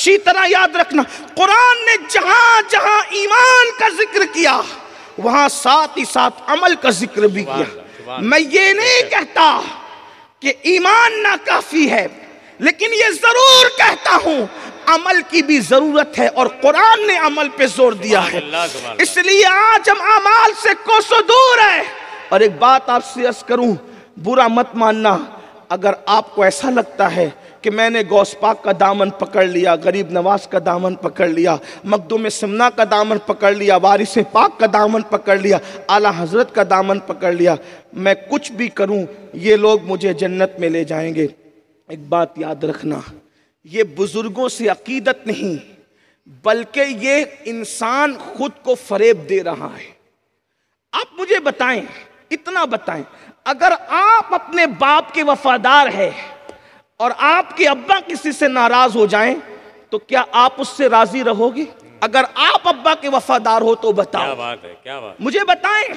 अच्छी तरह याद रखना, कुरान ने जहां जहां ईमान का जिक्र किया वहां साथ ही साथ अमल का जिक्र भी किया। मैं ये नहीं कहता कि ईमान ना काफी है, लेकिन ये जरूर कहता हूं अमल की भी जरूरत है, और कुरान ने अमल पे जोर दिया है। इसलिए आज हम अमाल से कोसों दूर है। और एक बात आपसे अर्ज करूं, बुरा मत मानना, अगर आपको ऐसा लगता है कि मैंने गौस पाक का दामन पकड़ लिया, गरीब नवाज का दामन पकड़ लिया, मखदूम सिमना का दामन पकड़ लिया, वारिस पाक का दामन पकड़ लिया, आला हजरत का दामन पकड़ लिया, मैं कुछ भी करूं ये लोग मुझे जन्नत में ले जाएंगे। एक बात याद रखना, ये बुजुर्गों से अकीदत नहीं, बल्कि ये इंसान खुद को फरेब दे रहा है। आप मुझे बताएं, इतना बताएं, अगर आप अपने बाप के वफादार हैं और आपके अब्बा किसी से नाराज हो जाएं तो क्या आप उससे राजी रहोगे? अगर आप अब्बा के वफादार हो तो बताओ। क्या बात है, क्या बात, मुझे बताएं।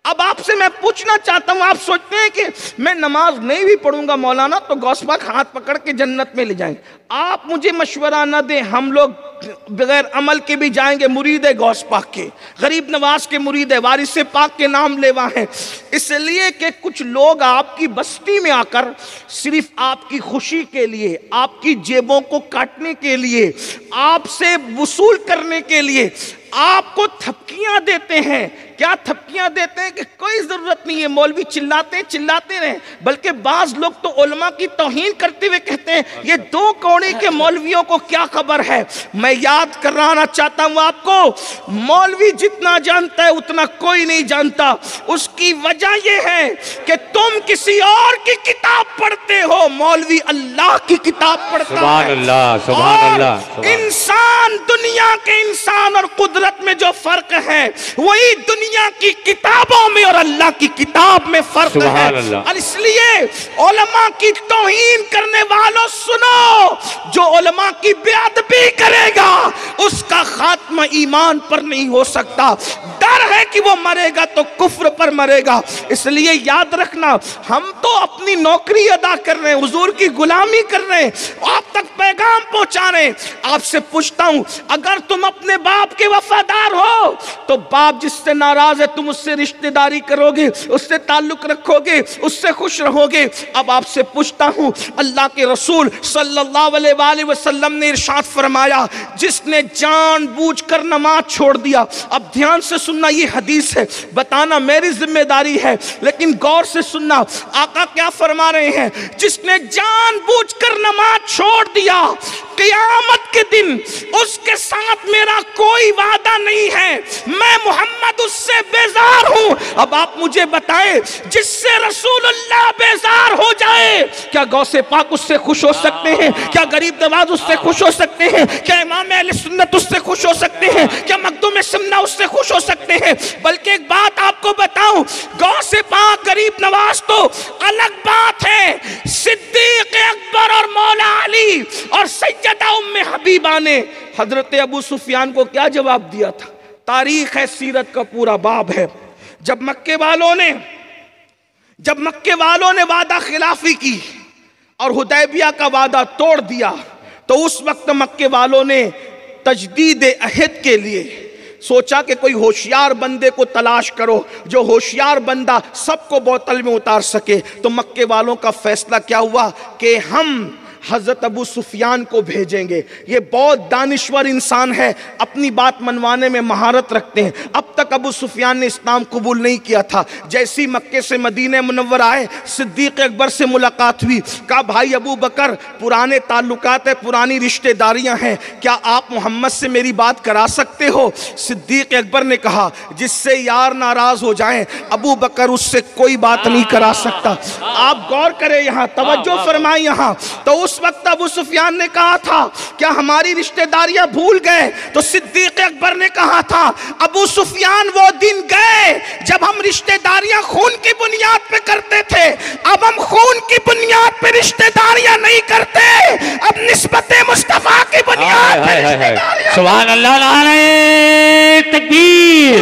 अब आपसे मैं पूछना चाहता हूं, आप सोचते हैं कि मैं नमाज नहीं भी पढ़ूंगा मौलाना तो गौस पाक हाथ पकड़ के जन्नत में ले जाएंगे। आप मुझे मशवरा न दें, हम लोग बगैर अमल के भी जाएंगे, मुरीद है गौस पाक के, गरीब नवाज के मुरीद है, वारिस पाक के नाम लेवा हैं। इसलिए कि कुछ लोग आपकी बस्ती में आकर सिर्फ आपकी खुशी के लिए, आपकी जेबों को काटने के लिए, आपसे वसूल करने के लिए आपको थपकियां देते हैं। क्या थपकियां देते हैं कि कोई जरूरत नहीं है, मौलवी चिल्लाते रहे, बल्कि बाज लोग तो उलमा की तौहीन करते हुए कहते हैं ये दो कौड़ी के मौलवियों को क्या खबर है। मैं याद कराना चाहता हूं आपको, मौलवी जितना जानता है उतना कोई नहीं जानता। उसकी वजह यह है कि तुम किसी और की किताब पढ़ते हो, मौलवी अल्लाह की किताब पढ़ता है। सुभान अल्लाह, सुभान अल्लाह। इंसान, दुनिया के इंसान और कुदरत में जो फर्क है वही दुनिया की किताबों में और अल्लाह की किताब में फर्क है। और इसलिए उलमा की तौहीन करने वालों सुनो, जो उलमा की बेअदबी करेगा उसका खात्मा ईमान पर नहीं हो सकता। डर है कि वो मरेगा तो कुफ्र पर मरेगा। इसलिए याद रखना, हम तो अपनी नौकरी अदा कर रहे हैं, हुजूर की गुलामी कर रहे हैं, आप तक पैगाम पहुंचा रहे हैं। आपसे पूछता हूं, अगर तुम अपने बाप के वफादार हो तो बाप जिससे नाराज है तुम उससे रिश्तेदारी करोगे, उससे ताल्लुक रखोगे, उससे खुश रहोगे। अब आपसे पूछता हूं, अल्लाह के रसूल सल्लल्लाहु अलैहि वसल्लम ने इरशाद फरमाया, जिसने जानबूझकर नमाज छोड़ दिया, अब ध्यान से सुनना, ये हदीस है, बताना मेरी जिम्मेदारी है, लेकिन गौर से सुनना। आका क्या फरमा रहे हैं, जिसने जानबूझकर नमाज छोड़ दिया, क़यामत के दिन उसके साथ मेरा कोई वादा नहीं है, मैं मोहम्मद उससे बेजार हूं। अब आप मुझे बताएं, जिससे रसूलुल्लाह बेजार हो जाए, क्या गौसे पाक उससे खुश हो सकते हैं? क्या गरीब नवाज उससे खुश हो सकते हैं? क्या इमाम अहले सुन्नत उससे खुश हो सकते हैं? क्या मखदूम सिमना उससे खुश हो सकते हैं? बल्कि एक बात आपको बताऊं, गौसे पाक, गरीब नवाज तो अलग बात है, सिद्दीक अकबर और मौला अली और सैयदा उम्मे हबीबा ने हजरत अबू सुफियान को क्या जवाब दिया था? तारीख है, सीरत का पूरा बाब है। जब मक्के वालों ने वादा खिलाफी की और हुदैबिया का वादा तोड़ दिया, तो उस वक्त मक्के वालों ने तजदीद अहद के लिए सोचा कि कोई होशियार बंदे को तलाश करो, जो होशियार बंदा सबको बोतल में उतार सके। तो मक्के वालों का फैसला क्या हुआ कि हम हजरत अबू सुफियान को भेजेंगे। ये बहुत दानिश्वर इंसान है, अपनी बात मनवाने में महारत रखते हैं। अब तक अबू सुफियान ने इस्लाम कबूल नहीं किया था। जैसे ही मक्के से मदीने मुनव्वर आए, सिद्दीक अकबर से मुलाकात हुई, कहा भाई अबू बकर, पुराने ताल्लुकात है, पुरानी रिश्तेदारियां हैं, क्या आप मोहम्मद से मेरी बात करा सकते हो? सिद्दीक अकबर ने कहा, जिससे यार नाराज हो जाएं, अबू बकर उससे कोई बात नहीं करा सकता। आप गौर करें, यहाँ तवज्जो फरमाएं। यहाँ तो उस वक्त अबू सुफियान ने कहा था, क्या हमारी रिश्तेदारियां भूल गए? तो सिद्दीक अकबर ने कहा था, अबू सुफियान वो दिन गए जब हम रिश्तेदारियां खून की बुनियाद पे करते थे, अब हम खून की बुनियाद पे रिश्तेदारियां नहीं करते, अब निस्बते मुस्तफा की बुनियाद पे रिश्तेदारियां। सुभान अल्लाह, नारे तकबीर,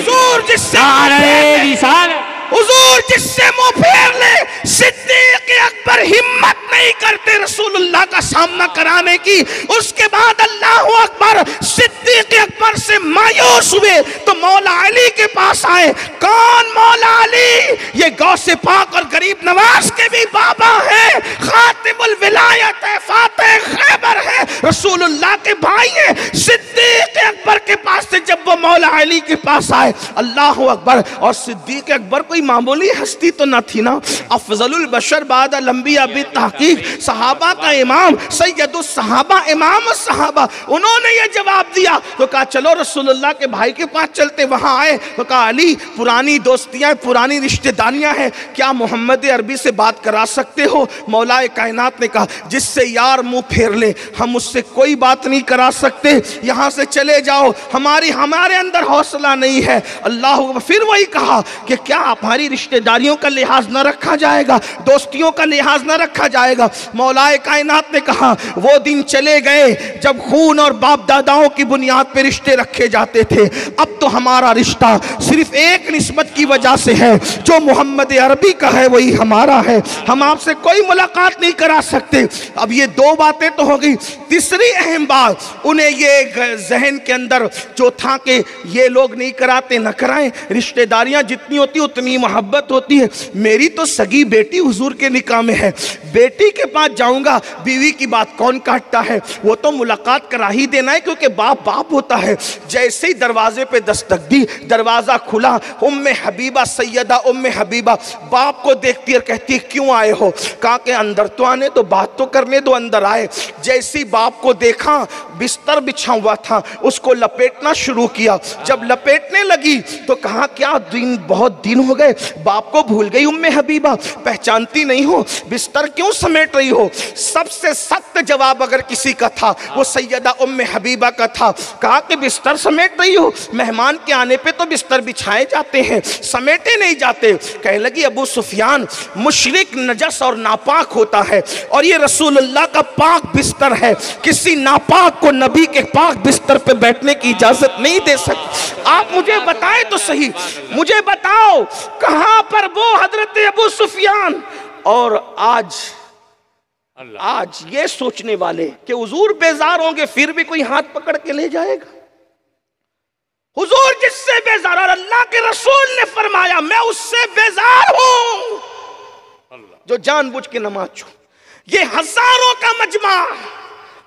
हुजूर जिससे मुंह फेर ले, सिद्दीक अकबर हिम्मत नहीं करते रसूलुल्लाह का सामना कराने की। उसके बाद अल्लाह अकबर, सिद्दीक अकबर से मायूस हुए तो मौला अली के पास आए। कौन मौला अली? ये गौसे पाक और गरीब नवाज के भी बाबा है, खातिमुल विलायत है, फातिह खैबर है, रसूलुल्लाह के भाई है। सिद्दीक अकबर के पास से जब वो मौला अली के पास आए, अल्लाह अकबर, और सिद्दीक अकबर कोई मामूली हस्ती तो ना थी ना, अफजलुल बशर बाद लंबिया बि तहकीक, सहाबा का इमाम, सैयदुस सहाबा, इमाम सहाबा। उन्होंने ये जवाब दिया तो कहा चलो रसूलुल्लाह के भाई के पास चलते। वहां आए तो कहा अली, पुरानी दोस्तियां, पुरानी रिश्तेदारियां हैं, क्या मोहम्मद अरबी से बात करा सकते हो? मौलाए कायनात ने कहा जिससे यार मुंह फेर ले हम उससे कोई बात नहीं करा सकते, यहां से चले जाओ, हमारे अंदर हौसला नहीं है। अल्लाह, फिर वही कहा कि क्या हमारी रिश्तेदारियों का लिहाज न रखा जाएगा, दोस्तियों का लिहाज न रखा जाएगा? मौलाए कायनात ने कहा वो दिन चले गए जब खून और बाप दादाओं की बुनियाद पर रिश्ते रखे जाते थे। अब तो हमारा रिश्ता सिर्फ एक निस्बत की वजह से है, जो मोहम्मद अरबी का है वही हमारा है, हम आपसे कोई मुलाकात नहीं करा सकते। अब ये दो बातें तो हो गई। तीसरी अहम बात, उन्हें ये जहन के अंदर जो था कि ये लोग नहीं कराते, न कराएं, रिश्तेदारियां जितनी होती उतनी मोहब्बत होती है। मेरी तो सगी बेटी हुजूर के निकाह में है, बेटी के पास जाऊंगा, बीवी की बात कौन काटता है? वो तो मुलाकात करा ही देना है, क्योंकि बाप बाप होता है। जैसे ही दरवाजे पे दस्तक दी, दरवाजा खुला, उम्मे हबीबा, सैयदा उम्मे हबीबा बाप को देखती और कहती क्यों आए हो? कहा कि अंदर तो आने दो, बात तो करने दो। अंदर आए, जैसे ही बाप को देखा, बिस्तर बिछा हुआ था, उसको लपेटना शुरू किया। जब लपेटने लगी तो कहा क्या दिन, बहुत दिन हो गए, बाप को भूल गई उम्मे हबीबा, पहचानती नहीं हो, बिस्तर क्यों समेट रही हो? सबसे सख्त जवाब अगर किसी का था वो सैयदा उम्मे हबीबा का था। कहा कि बिस्तर समेट रही हो? मेहमान के आने पे तो बिस्तर बिछाए जाते हैं, समेटे नहीं जाते। कहने लगी अबू सुफियान, मुशरिक नजस और नापाक होता है, और ये रसूलुल्लाह का पाक बिस्तर है, किसी नापाक को नबी के पाक बिस्तर पे बैठने की इजाजत नहीं दे सकती। आप मुझे बताएं तो सही, मुझे बताओ कहां पर वो हजरत अबू सुफियान और आज ये सोचने वाले कि हुजूर बेजार होंगे फिर भी कोई हाथ पकड़ के ले जाएगा? हुजूर जिससे बेजार, और अल्लाह के रसूल ने फरमाया मैं उससे बेजार हूं जो जानबूझ के नमाज छू। ये हजारों का मजमा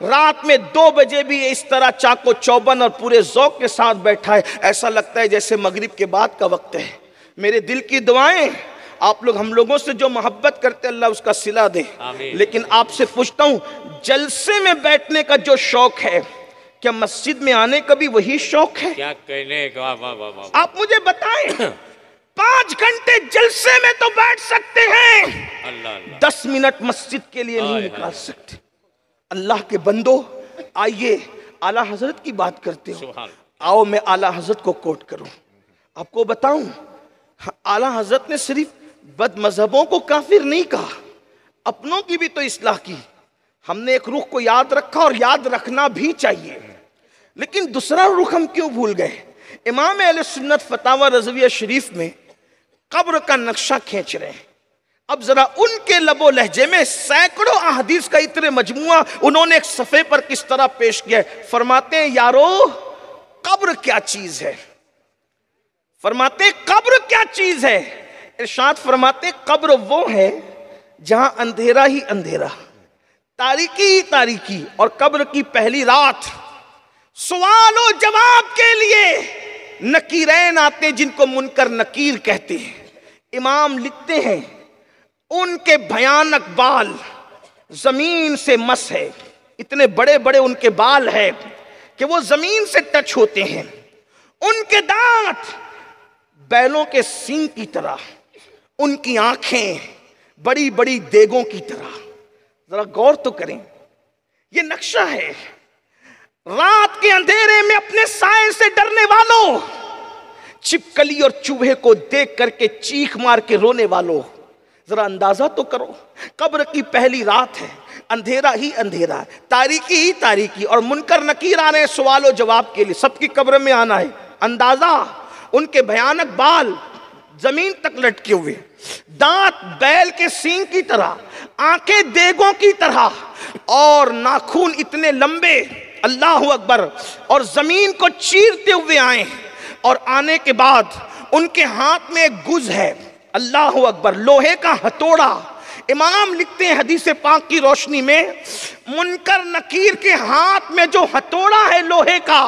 रात में 2 बजे भी इस तरह चाको चौबन और पूरे जौक के साथ बैठा है, ऐसा लगता है जैसे मगरिब के बाद का वक्त है। मेरे दिल की दुआएं, आप लोग हम लोगों से जो मोहब्बत करते अल्लाह उसका सिला दे। लेकिन आपसे पूछता हूं, जलसे में बैठने का जो शौक है, क्या मस्जिद में आने का भी वही शौक है? क्या कहने का? आप मुझे बताएं। 5 घंटे जलसे में तो बैठ सकते हैं, 10 मिनट मस्जिद के लिए नहीं निकाल सकते। अल्लाह के बंदो, आइए आला हजरत की बात करते हो। आओ मैं आला हजरत को कोट करूं, आपको बताऊं, आला हजरत ने सिर्फ बद मजहबों को काफिर नहीं कहा, अपनों की भी तो इस्लाह की। हमने एक रुख को याद रखा और याद रखना भी चाहिए, लेकिन दूसरा रुख हम क्यों भूल गए? इमाम अहले सुन्नत फतावा रज़विया शरीफ में कब्र का नक्शा खींच रहे हैं। अब जरा उनके लबो लहजे में सैकड़ों अहदीस का इतने मजमुआ उन्होंने एक सफ़े पर किस तरह पेश किया है। फरमाते हैं यारो कब्र क्या चीज है, फरमाते कब्र क्या चीज है। इरशाद फरमाते कब्र वो है जहां अंधेरा ही अंधेरा, तारीकी ही तारीकी, और कब्र की पहली रात सवाल और जवाब के लिए नकीरैन आते जिनको मुनकर नकीर कहते हैं। इमाम लिखते हैं उनके भयानक बाल जमीन से मस है, इतने बड़े बड़े उनके बाल है कि वो जमीन से टच होते हैं। उनके दांत बैलों के सींग की तरह, उनकी आंखें बड़ी बड़ी देगों की तरह। जरा गौर तो करें, ये नक्शा है। रात के अंधेरे में अपने साए से डरने वालों, छिपकली और चूहे को देख करके चीख मार के रोने वालों, जरा अंदाजा तो करो। कब्र की पहली रात है, अंधेरा ही अंधेरा, तारीकी ही तारीकी, और मुनकर नकीर आ रहे हैं सवाल और जवाब के लिए। सबकी कब्र में आना है। अंदाजा, उनके भयानक बाल जमीन तक लटके हुए, दांत बैल के सींग की तरह, आंखें देगों की तरह, और नाखून इतने लंबे, अल्लाह अकबर, और जमीन को चीरते हुए आए। और आने के बाद उनके हाथ में एक गुज है, अल्लाह अकबर, लोहे का हथौड़ा। इमाम लिखते हैं हदीस पाक की रोशनी में, मुनकर नकीर के हाथ में जो हथौड़ा है लोहे का,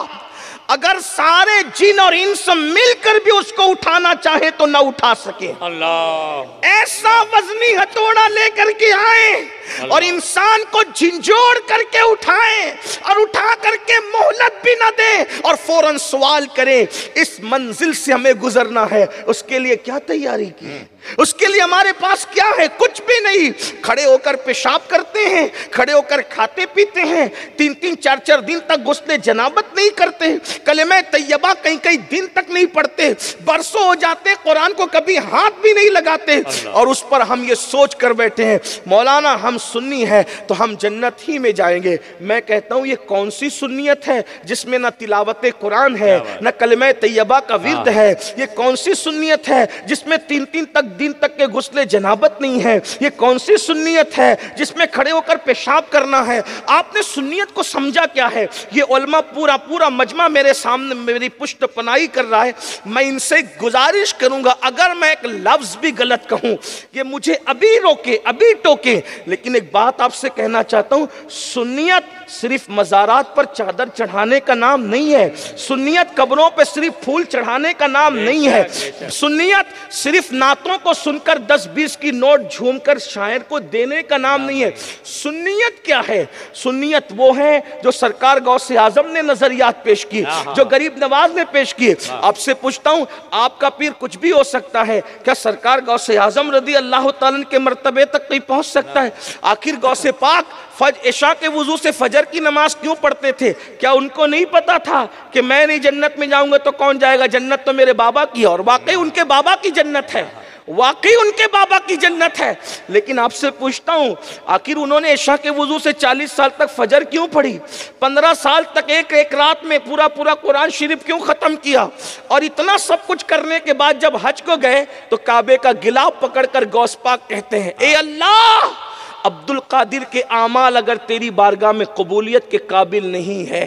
अगर सारे जिन और इंस मिलकर भी उसको उठाना चाहे तो ना उठा सके। अल्लाह, ऐसा वजनी हथौड़ा लेकर के आए और इंसान को झिंझोड़ करके उठाए, और उठा करके मोहलत भी ना दे, और फौरन सवाल करे इस मंजिल से हमें गुजरना है, उसके लिए क्या तैयारी की, उसके लिए हमारे पास क्या है? कुछ भी नहीं। खड़े होकर पेशाब करते हैं, खड़े होकर खाते पीते हैं, 3-3 4-4 दिन तक गुस्ले जनाबत नहीं करते, कलमे तैयबा कई दिन तक नहीं पढ़ते, बरसों हो जाते कुरान को कभी हाथ भी नहीं लगाते, और उस पर हम ये सोच कर बैठे हैं मौलाना हम सुन्नी है तो हम जन्नत ही में जाएंगे। मैं कहता हूं ये कौन सी सुन्नियत है जिसमें न तिलावत कुरान है, न कलमे तैयबा का विर्द है? ये कौन सी सुन्नियत है जिसमें 3-3 दिन तक के गुस्ले जनाबत नहीं है? ये कौन सी सुन्नियत है जिसमें खड़े होकर पेशाब करना है? आपने सुन्नियत को समझा क्या है? ये उलमा पूरा मजमा मेरे सामने मेरी पुष्ट पनाही कर रहा है। मैं इनसे गुजारिश करूंगा अगर मैं एक लफ्ज भी गलत कहूं ये मुझे अभी रोके, अभी टोके, लेकिन एक बात आपसे कहना चाहता हूं, सुन्नियत सिर्फ मज़ारात पर चादर चढ़ाने का नाम नहीं है, सुन्नियत कब्रों पर सिर्फ फूल चढ़ाने का नाम नहीं है, सुन्नियत सिर्फ नातों को सुनकर 10-20 की नोट झूमकर शायर को देने का नाम नहीं है। सुन्नियत क्या है? सुन्नियत वो है जो सरकार गौसे आजम ने नजरियात पेश की, जो गरीब नवाज ने पेश किए। आपसे पूछता हूं, आपका पीर कुछ भी हो सकता है, क्या सरकार गौसे आजम रदी अल्लाह ताला के मर्तबे तक नहीं पहुंच सकता है? आखिर गौसे पाक इशा के वजू से फजर की नमाज क्यों पढ़ते थे? क्या उनको नहीं पता था कि मैं नहीं जन्नत में जाऊंगा तो कौन जाएगा? जन्नत तो मेरे बाबा की है, और वाकई उनके बाबा की जन्नत है, वाकई उनके बाबा की जन्नत है। लेकिन आपसे पूछता हूं, आखिर उन्होंने इशा के वजू से 40 साल तक फजर क्यों पढ़ी? 15 साल तक एक रात में पूरा कुरान शरीफ क्यों खत्म किया? और इतना सब कुछ करने के बाद जब हज को गए तो काबे का गिलाफ पकड़कर गौस पाक कहते हैं, ए अल्लाह, अब्दुल कादिर के आमाल अगर तेरी बारगाह में कबूलियत के काबिल नहीं है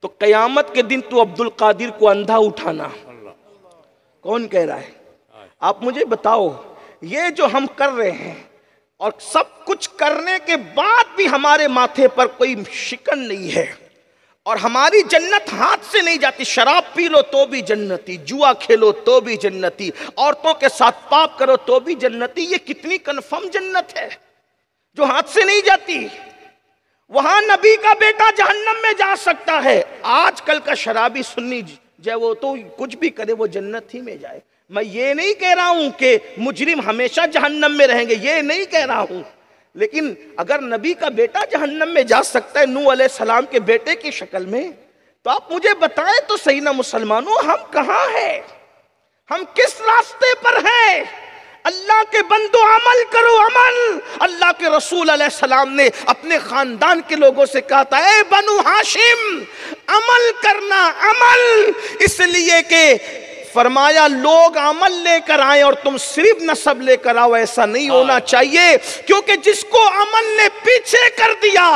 तो कयामत के दिन तू अब्दुल कादिर को अंधा उठाना। कौन कह रहा है? आप मुझे बताओ। ये जो हम कर रहे हैं और सब कुछ करने के बाद भी हमारे माथे पर कोई शिकन नहीं है, और हमारी जन्नत हाथ से नहीं जाती। शराब पी लो तो भी जन्नती, जुआ खेलो तो भी जन्नती, औरतों के साथ पाप करो तो भी जन्नती। ये कितनी कन्फर्म जन्नत है जो हाथ से नहीं जाती। वहां नबी का बेटा जहन्नम में जा सकता है। आजकल का शराबी सुन्नी जो वो तो कुछ भी करे वो जन्नत ही में जाए। मैं ये नहीं कह रहा हूं कि मुजरिम हमेशा जहन्नम में रहेंगे, ये नहीं कह रहा हूं, लेकिन अगर नबी का बेटा जहन्नम में जा सकता है नूह अलैहिस्सलाम के बेटे की शक्ल में, तो आप मुझे बताएं तो सही ना मुसलमानों, हम कहां हैं? हम किस रास्ते पर हैं? अल्लाह के बंदो अमल करो, अमल। अल्लाह के रसूल अलैहिस्सलाम ने अपने खानदान के लोगों से कहा था, ए बनु हाशिम अमल करना, अमल। इसलिए कि फरमाया लोग अमल लेकर आए और तुम सिर्फ नसब लेकर आओ, ऐसा नहीं होना चाहिए, क्योंकि जिसको अमल ने पीछे कर दिया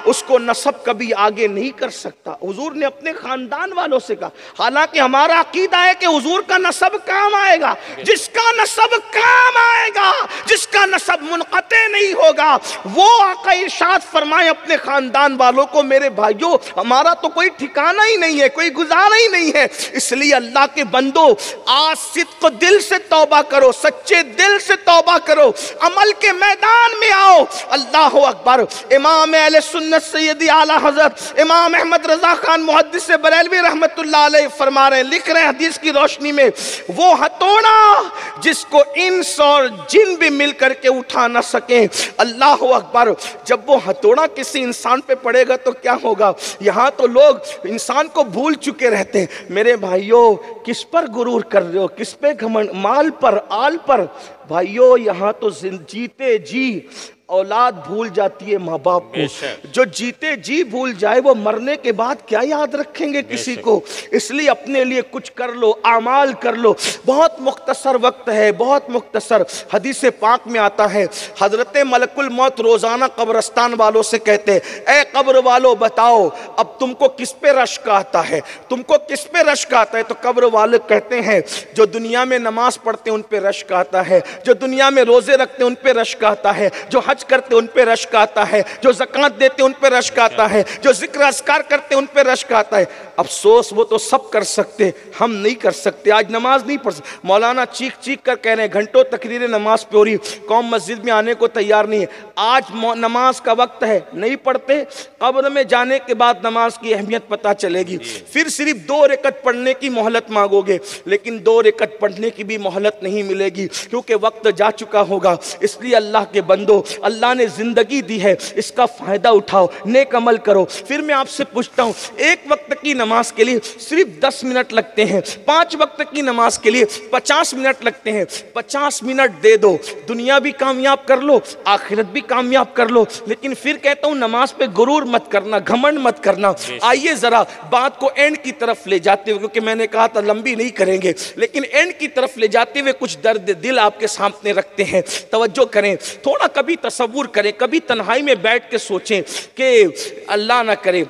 उसको नसब कभी आगे नहीं कर सकता। हुजूर ने अपने खानदान वालों से कहा, हालांकि हमारा अकीदा है कि हुजूर का नसब काम आएगा, जिसका नसब काम आएगा, जिसका नसब मुनक़ते नहीं होगा, वो आका इरशाद फरमाए अपने खानदान वालों को, मेरे भाइयों हमारा तो कोई ठिकाना ही नहीं है, कोई गुजारा ही नहीं है। इसलिए अल्लाह के बंदो आज सिद्क़ दिल से तौबा करो, सच्चे दिल से तौबा करो, अमल के मैदान में आओ। अल्लाह अकबर। इमाम अहले सुन्नत सैयदी आला हजरत इमाम अहमद रजा खान मुहद्दिस बरेलवी रहमतुल्लाह अलैह फरमा रहे हैं, लिख रहे हैं हदीस की रोशनी में, वो हथौड़ा जिसको इंस और जिन भी मिल करके उठा ना सके। अल्लाह अकबर। जब वो हथौड़ा किसी इंसान पे पड़ेगा तो क्या होगा? यहाँ तो लोग इंसान को भूल चुके रहते हैं। मेरे भाइयों किस पर गुरूर कर रहे हो? किस पे घमंड? माल पर, आल पर? भाइयों यहाँ तो जीते जी औलाद भूल जाती है माँ बाप को। जो जीते जी भूल जाए वो मरने के बाद क्या याद रखेंगे किसी को। इसलिए अपने लिए कुछ कर लो, आमाल कर लो। बहुत मुख्तसर वक्त है, बहुत मुख्तसर। हदीस पाक में आता है, हजरत मलकुल मौत रोजाना कब्रस्तान वालों से कहते हैं, ए कब्र वालों बताओ अब तुमको किस पे रश्क आता है, तुमको किस पे रश्क आता है। तो कब्र वाले कहते हैं, जो दुनिया में नमाज पढ़ते हैं उन पे रश्क आता है, जो दुनिया में रोजे रखते हैं उन पे रश्क आता है, जो हज करते उन पे रश्क आता है, जो ज़कात देते उन पे रश्क आता है, जो जिक्र अस्कार करते उन पे रश्क आता है। अफसोस वो तो सब कर सकते, हम नहीं कर सकते। आज नमाज नहीं पढ़ सकते। मौलाना चीख चीख कर कह रहे हैं, घंटों तकरीरें नमाज पे हो रही, कौम मस्जिद में आने को तैयार नहीं है। आज नमाज का वक्त है, नहीं पढ़ते, कब्र में जाने के बाद नमाज की अहमियत पता चलेगी। फिर सिर्फ 2 रकत पढ़ने की मोहलत मांगोगे, लेकिन 2 रकत पढ़ने की भी मोहलत नहीं मिलेगी, क्योंकि वक्त जा चुका होगा। इसलिए अल्लाह के बंदो, अल्लाह ने जिंदगी दी है, इसका फायदा उठाओ, नेक अमल करो। फिर मैं आपसे पूछता हूँ, एक वक्त की नमाज के लिए सिर्फ 10 मिनट लगते हैं, 5 वक्त की नमाज के लिए 50 मिनट लगते हैं। 50 मिनट दे दो, दुनिया भी कामयाब कर लो, आखिरत भी कामयाब कर लो। लेकिन फिर कहता हूँ, नमाज पे गुरूर मत करना, घमंड मत करना। आइए जरा बात को एंड की तरफ ले जाते हुए, क्योंकि मैंने कहा था लंबी नहीं करेंगे, लेकिन एंड की तरफ ले जाते हुए कुछ दर्द दिल आपके सामने रखते हैं। तवज्जो करें, थोड़ा कभी तसव्वुर करें, कभी तन्हाई में बैठ के सोचें कि अल्लाह ना करे।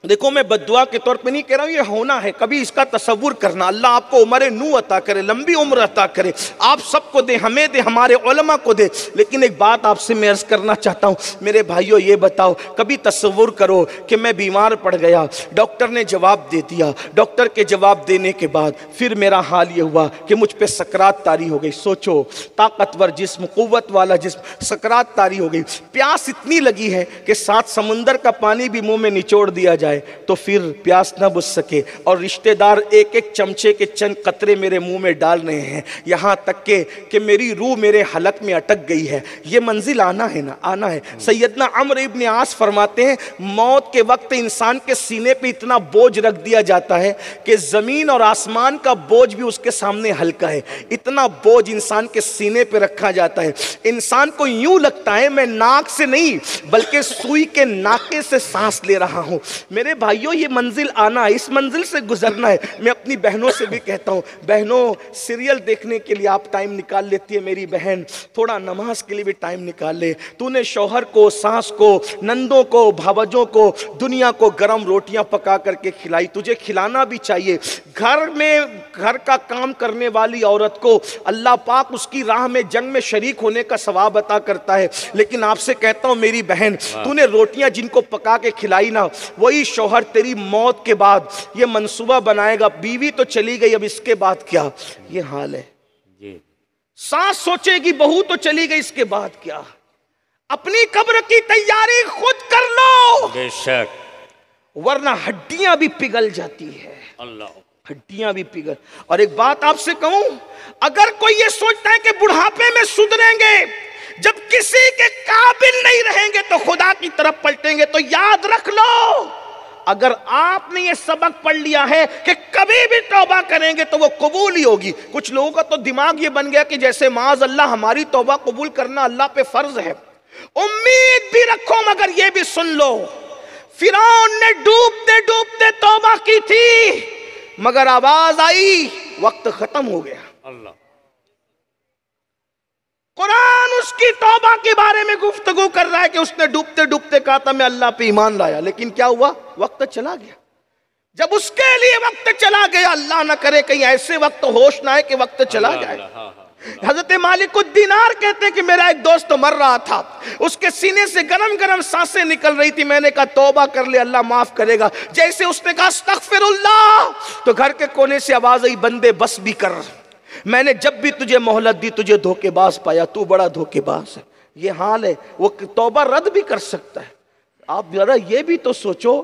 देखो, मैं बद्दुआ के तौर पे नहीं कह रहा हूँ, ये होना है। कभी इसका तसव्वुर करना, अल्लाह आपको उम्र नू अता करे, लंबी उम्र अता करे, आप सबको दे, हमें दे, हमारे उलमा को दे। लेकिन एक बात आपसे मैं अर्ज करना चाहता हूँ, मेरे भाइयों, ये बताओ, कभी तसव्वुर करो कि मैं बीमार पड़ गया, डॉक्टर ने जवाब दे दिया, डॉक्टर के जवाब देने के बाद फिर मेरा हाल ये हुआ कि मुझ पर सकरात तारी हो गई। सोचो, ताकतवर जिस्म, कुव्वत वाला जिस्म, सकरात तारी हो गई, प्यास इतनी लगी है कि 7 समुंदर का पानी भी मुंह में निचोड़ दिया जाए तो फिर प्यास न बुझ सके, और रिश्तेदार एक एक चमचे के चंद कतरे मेरे मुंह में डाल रहे हैं, यहां तक कि मेरी रूह मेरे हलक में अटक गई है। ये मंजिल आना है ना, आना है। सैयदना अम्र इब्न आस फरमाते हैं, मौत के वक्त इंसान के सीने पे इतना बोझ रख दिया जाता है कि जमीन और आसमान का बोझ भी उसके सामने हल्का है। इतना बोझ इंसान के सीने पे रखा जाता है, इंसान को यूं लगता है मैं नाक से नहीं बल्कि सुई के नाके से सांस ले रहा हूं। मेरे भाइयों, ये मंजिल आना है, इस मंजिल से गुजरना है। मैं अपनी बहनों से भी कहता हूँ, बहनों, सीरियल देखने के लिए आप टाइम निकाल लेती है मेरी बहन, थोड़ा नमाज के लिए भी टाइम निकाल ले। तूने शौहर को, सास को, नंदों को, भावजों को, दुनिया को गरम रोटियां पका करके खिलाई, तुझे खिलाना भी चाहिए। घर में घर का काम करने वाली औरत को अल्लाह पाक उसकी राह में जंग में शरीक होने का सवाब अता करता है। लेकिन आपसे कहता हूँ मेरी बहन, तूने रोटियां जिनको पका के खिलाई ना, वही शौहर तेरी मौत के बाद ये मंसूबा बनाएगा, बीवी तो चली गई, अब इसके बाद क्या। ये हाल है। सास सोचेगी बहू तो चली गई, इसके बाद क्या। अपनी कब्र की तैयारी खुद कर लो, बेशक, वरना हड्डियां भी पिघल जाती है। अल्लाह, हड्डियां भी पिघल। और एक बात आपसे कहूं, अगर कोई ये सोचता है कि बुढ़ापे में सुधरेंगे, जब किसी के काबिल नहीं रहेंगे तो खुदा की तरफ पलटेंगे, तो याद रख लो, अगर आपने ये सबक पढ़ लिया है कि कभी भी तौबा करेंगे तो वो कबूल ही होगी। कुछ लोगों का तो दिमाग ये बन गया कि जैसे माज अल्लाह हमारी तौबा कबूल करना अल्लाह पे फर्ज है। उम्मीद भी रखो, मगर ये भी सुन लो, फिरौन ने डूबते डूबते तौबा की थी, मगर आवाज आई, वक्त खत्म हो गया। अल्लाह, कुरान उसकी तौबा के बारे में गुफ्तगू कर रहा है कि उसने डूबते डूबते कहा था मैं अल्लाह पे ईमान लाया, लेकिन क्या हुआ, वक्त चला गया। जब उसके लिए वक्त चला गया, अल्लाह ना करे कहीं ऐसे वक्त होश ना आए कि वक्त चला जाए। हजरत मालिकुद्दीनार कहते हैं कि मेरा एक दोस्त मर रहा था, उसके सीने से गरम गरम सांसें निकल रही थी। मैंने कहा तौबा कर ले, अल्लाह माफ करेगा। जैसे उसने कहा अस्तगफिरुल्लाह, तो घर के कोने से आवाज आई, बंदे बस भी कर, मैंने जब भी तुझे मोहलत दी तुझे धोखेबाज पाया, तू बड़ा धोखेबाज है। ये हाल है, वो तौबा रद्द भी कर सकता है। आप जरा ये भी तो सोचो,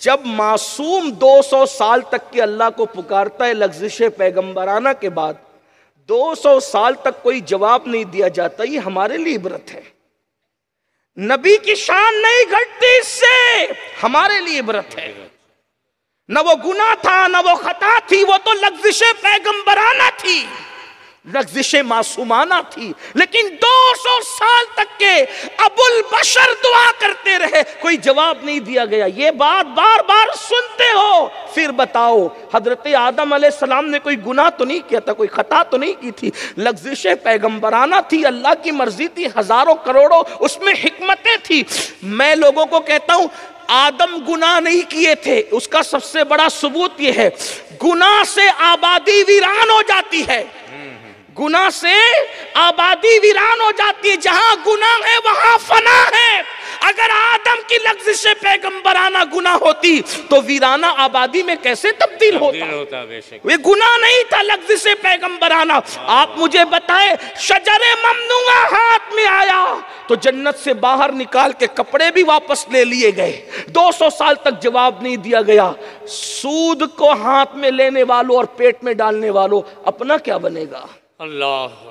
जब मासूम 200 साल तक के अल्लाह को पुकारता है लग़्ज़िश पैगंबराना के बाद, 200 साल तक कोई जवाब नहीं दिया जाता, ये हमारे लिए इबरत है। नबी की शान नहीं घटती इससे, हमारे लिए इबरत है। न वो गुनाह था, न वो खता थी, वो तो लग़्ज़िश पैगंबराना थी। लग़्ज़िशें मासूमाना थी, लेकिन 200 साल तक के अबुल बशर दुआ करते रहे, कोई जवाब नहीं दिया गया। ये बात बार बार सुनते हो, फिर बताओ हजरत आदम अलैहिस्सलाम ने कोई गुनाह तो नहीं किया था, कोई खता तो नहीं की थी, लग़्ज़िशें पैगंबराना थी, अल्लाह की मर्जी थी, हजारों करोड़ों उसमें हिकमतें थी। मैं लोगों को कहता हूं आदम गुनाह नहीं किए थे, उसका सबसे बड़ा सबूत यह है, गुनाह से आबादी वीरान हो जाती है, गुनाह से आबादी वीरान हो जाती है। जहां गुनाह है वहां फना है। अगर आदम की लग़्ज़िशें पैगंबराना गुनाह होती तो वीराना आबादी में कैसे तब्दील होता? वे गुनाह नहीं था लग़्ज़िशें पैगंबराना। आप मुझे बताएं, शजरे ममनुआ हाथ में आया तो जन्नत से बाहर निकाल के कपड़े भी वापस ले लिए गए, 200 साल तक जवाब नहीं दिया गया। सूद को हाथ में लेने वालों और पेट में डालने वालों, अपना क्या बनेगा? अल्लाह।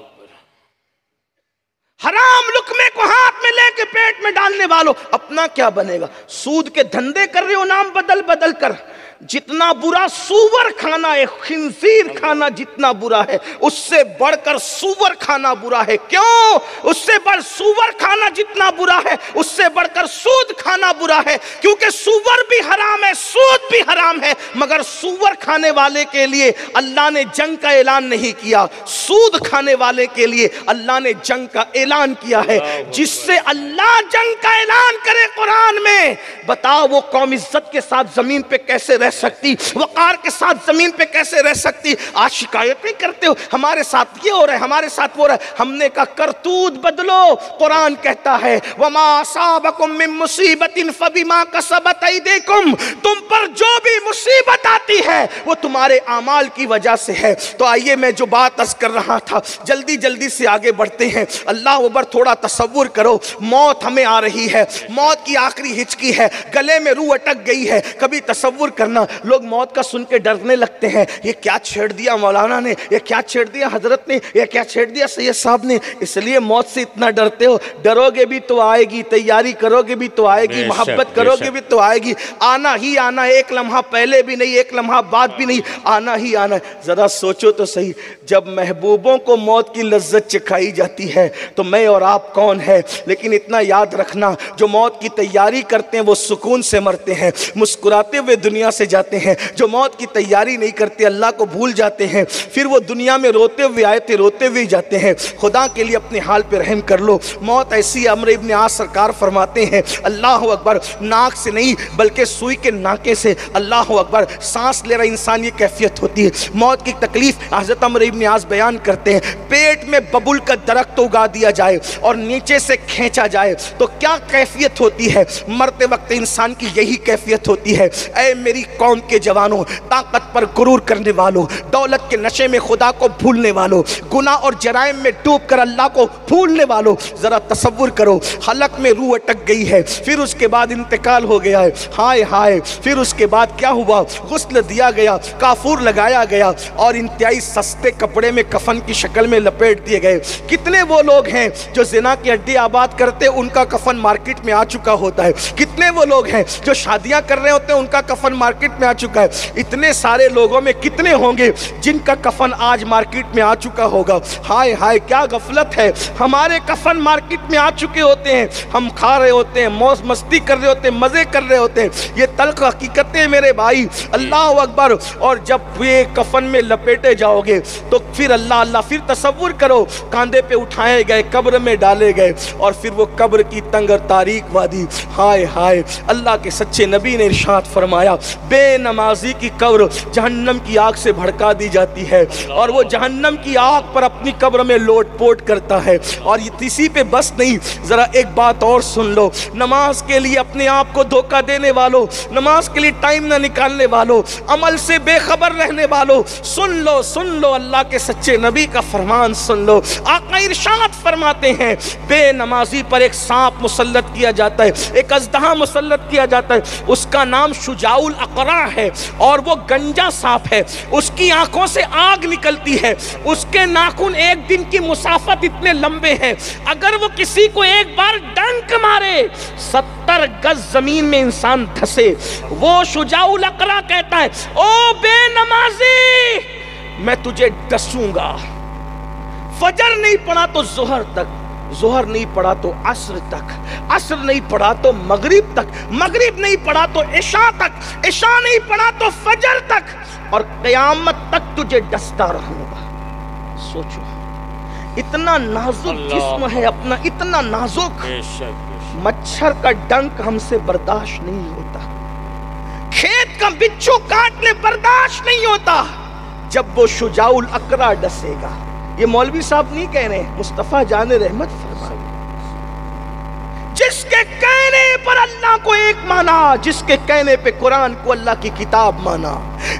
हराम लुकमे को हाथ में लेके पेट में डालने वालों, अपना क्या बनेगा? सूद के धंधे कर रहे हो नाम बदल बदल कर। जितना बुरा सूवर खाना है, खिंजीर खाना जितना बुरा है, उससे बढ़कर सूवर खाना बुरा है। क्यों? उससे बढ़ सूवर खाना जितना बुरा है, उससे बढ़कर सूद खाना बुरा है। क्योंकि सूवर भी हराम है, सूद भी हराम है, मगर सूवर खाने वाले के लिए अल्लाह ने जंग का ऐलान नहीं किया, सूद खाने वाले के लिए अल्लाह ने जंग का ऐलान किया है। जिससे अल्लाह जंग का ऐलान करे कुरान में, बताओ वो कौम इज्जत के साथ जमीन पे कैसे रह सकती, वकार के साथ जमीन पे कैसे रह सकती? आज शिकायत नहीं करते हो हमारे साथ ये हो रहा है, हमारे साथ वो रहा है। हमने कहा करतूत बदलो। कुरान कहता है वमा असाबकुम मिन मुसीबतिन फबिमा कसबत ऐदीकुम, तुम पर जो भी मुसीबत आती है वो तुम्हारे अमाल की वजह से है। तो आइए मैं जो बात अर्ज कर रहा था जल्दी जल्दी से आगे बढ़ते हैं। अल्लाह अकबर, थोड़ा तसव्वुर करो, मौत हमें आ रही है, मौत की आखिरी हिचकी है, गले में रूह अटक गई है। कभी तसव्वुर करना, लोग मौत का सुन के डरने लगते हैं, ये क्या छेड़ दिया मौलाना ने, ये क्या छेड़ दिया हजरत ने, ये क्या छेड़ दिया सैयद साहब ने, इसलिए मौत से इतना डरते हो। डरोगे भी तो आएगी, तैयारी करोगे भी तो आएगी, मोहब्बत करोगे भी तो आएगी, आना ही आना, एक लम्हा पहले भी नहीं, एक लम्हा बाद भी नहीं, आना ही आना। जरा सोचो तो सही, जब महबूबों को मौत की लज्जत चखाई जाती है तो मैं और आप कौन है? लेकिन इतना याद रखना, जो मौत की तैयारी करते हैं वो सुकून से मरते हैं, मुस्कुराते हुए दुनिया से जाते हैं। जो मौत की तैयारी नहीं करते, अल्लाह को भूल जाते हैं, फिर वो दुनिया में रोते हुए आए थे, रोते हुए जाते हैं। खुदा के लिए अपने हाल पे रहम कर लो। मौत ऐसी, अमर इब्न आस सरकार फरमाते हैं, अल्लाह अकबर, नाक से नहीं बल्कि सुई के नाके से, अल्लाह अकबर, सांस ले रहा इंसान, ये कैफियत होती है। मौत की तकलीफ हज़रत अमर इब्न आस बयान करते हैं, पेट में बबुल का दरख्त उगा दिया जाए और नीचे से खींचा जाए तो क्या कैफियत होती है? मरते वक्त इंसान की यही कैफियत होती है। ऐ मेरी कौम के जवानों, ताकत पर गुरूर करने वालों, दौलत के नशे में खुदा को भूलने वालों, गुनाह और जराइम में डूब कर अल्लाह को भूलने वालों, जरा तसव्वुर करो, हलक में रूह अटक गई है, फिर उसके बाद इंतकाल हो गया है, हाय हाय, फिर उसके बाद क्या हुआ? गुस्ल दिया गया, काफूर लगाया गया और इंतहाई सस्ते कपड़े में कफन की शक्ल में लपेट दिए गए। कितने वो लोग हैं जो जिना की अड्डी आबाद करते, उनका कफन मार्केट में आ चुका होता है। कितने वो लोग हैं जो शादियां कर रहे होते हैं, उनका कफन मार्केट में आ चुका है। इतने सारे लोगों में कितने होंगे जिनका कफन आज मार्केट में आ चुका होगा? हाय हाय, क्या गफलत है। हमारे कफन मार्केट में आ चुके होते हैं, हम खा रहे होते हैं, मौज मस्ती कर रहे होते हैं, मजे कर रहे होते हैं। ये तल्ख हकीकतें मेरे भाई, अल्लाह अकबर। और जब ये कफन में लपेटे जाओगे तो फिर अल्लाह अल्लाह, फिर तसव्वुर करो, कांधे पे उठाए गए, कब्र में डाले गए और फिर वो कब्र की तंग और तारीक वादी, हाय हाय। अल्लाह के सच्चे नबी ने इरशाद फरमाया, बेनमाजी की कब्र जहन्नम की आग से भड़का दी जाती है और वो जहन्नम की आग पर अपनी कब्र में लोटपोट करता है। और ये इसी पे बस नहीं, जरा एक बात और सुन लो, नमाज के लिए अपने आप को धोखा देने वालों, नमाज के लिए टाइम ना निकालने वालों, अमल से बेखबर रहने वालों, सुन लो अल्लाह के सच्चे नबी का फरमान सुन लो। आका इरशाद फरमाते हैं, बेनमाजी पर एक सांप मुसल्लत किया जाता है, एक अज़दहा मुसल्लत किया जाता है, उसका नाम शुजाउल अक़रा है और वो गंजा सांप है। उसकी आंखों से आग निकलती है, उसके नाखून एक दिन की मुसाफत इतने लंबे हैं, अगर वो किसी को एक बार डंक मारे 70 गज जमीन में इंसान धसे। वो शुजाउल अक़रा कहता है, ओ बेनमाजी, मैं तुझे डसूंगा, फजर नहीं पढ़ा तो जोहर तक, जोहर नहीं पढ़ा तो असर तक, असर नहीं पढ़ा तो मगरिब तक, मगरिब नहीं पढ़ा तो इशा तक, इशा नहीं पढ़ा तो फजर तक, और क़यामत तक तुझे डसता रहूंगा। सोचो, इतना नाजुक जिस्म है अपना, इतना नाजुक। मच्छर का डंक हमसे बर्दाश्त नहीं होता, खेत का बिच्छू काट ले बर्दाश्त नहीं होता, जब वो शुजाउल अकरा डसेगा। ये मौलवी साहब नहीं कह रहे, मुस्तफा जाने रहमत फरमाए। जिसके कहने पर अल्लाह को एक माना, जिसके कहने पे कुरान को अल्लाह की किताब माना,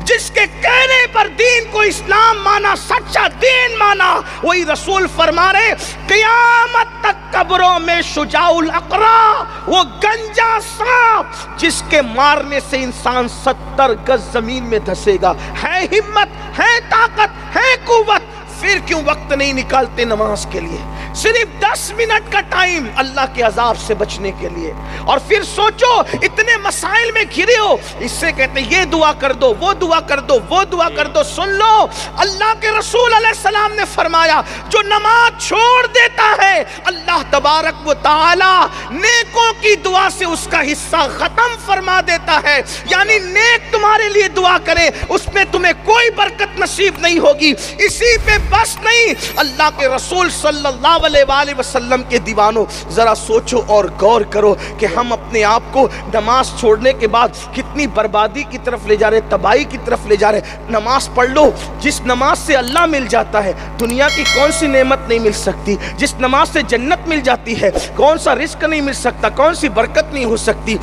जिसके कहने पर दीन को इस्लाम माना, सच्चा दीन माना, वही रसूल फरमा रहे क़यामत तक कब्रों में शुजाउल अकरा, वो गंजा सांप जिसके मारने से इंसान 70 गज जमीन में धसेगा। है हिम्मत, है ताकत, है कुव्वत, फिर क्यों वक्त नहीं निकालते नमाज के लिए? सिर्फ 10 मिनट का टाइम अल्लाह के अजाब से बचने के लिए। और फिर सोचो, इतने मसाइल में घिरे हो, इससे कहते ये दुआ कर दो, वो दुआ कर दो, वो दुआ कर दो। सुन लो, अल्लाह के रसूल अलैहिस्सलाम ने फरमाया, जो नमाज छोड़ देता है अल्लाह तबारक व तआला नेकों की दुआ से उसका हिस्सा खत्म फरमा देता है। यानी नेक तुम्हारे लिए दुआ करे, उसमें तुम्हें कोई बरकत नसीब नहीं होगी। इसी पे बस नहीं, अल्लाह के रसूल सल्लल्लाहु अलैहि वसल्लम के दीवानों, जरा सोचो और गौर करो कि हम अपने आप को नमाज छोड़ने के बाद कितनी बर्बादी की तरफ ले जा रहे, तबाही की तरफ ले जा रहे। नमाज पढ़ लो, जिस नमाज से अल्लाह मिल जाता है, दुनिया की कौन सी नेमत नहीं मिल सकती। जिस नमाज से जन्नत मिल जाती है, कौन सा रिस्क नहीं मिल सकता, कौन सी बरकत नहीं हो सकती।